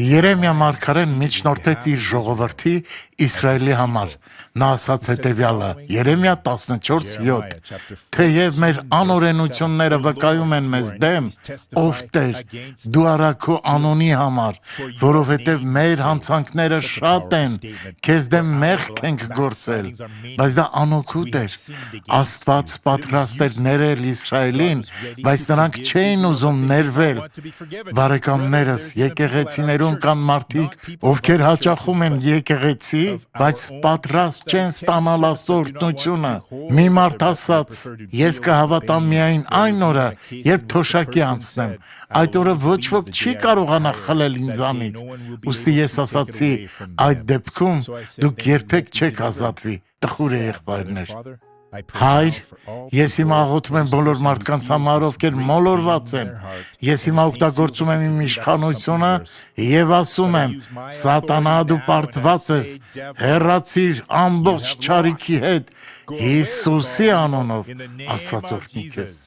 Երեմիա մարգարեն միջնորդեց իր ժողովրդի Իսրայելի համար։ Նա ասաց հետևյալը. Երեմիա 14:7. Թեև մեր անօրենությունները վկայում են մեզ դեմ, ով Տեր, դու արա քո անունի համար, որովհետև մեր հանցանքները շատ են, քեզ դեմ մեղք ենք գործել, բայց դա անօգուտ էր։ Աստված պատրաստ էր ներել Իսրայելին, բայց նրանք չէին ուզում ներվել։ Բարեկամներս, եկեղեցիներում կան մարդիկ, ովքեր հաճախում են եկեղեցի, բայց պատրաստ չեն ստանալ Աստծո օրհնությունը։ Մի մարդ ասաց. ես կհավատամ միայն այն օրը, երբ թոշակի անցնեմ։ Այդ օրը ոչ ոք չի կարողանա խլել ինձանից։ Ուստի ես ասացի, այդ դեպքում դուք երբեք չեք ազատվի, տխուր եղբայրներ։ Հայր, ես հիմա աղոթում եմ բոլոր մարդկանց համար, ովքեր մոլորված են։ Ես հիմա օգտագործում եմ իմ իշխանությունը եւ ասում եմ. Սատանա, դու պարտված ես, հեռացիր ամբողջ չարիքի հետ, Հիսուսի անունով, Աստված օրհնի քեզ։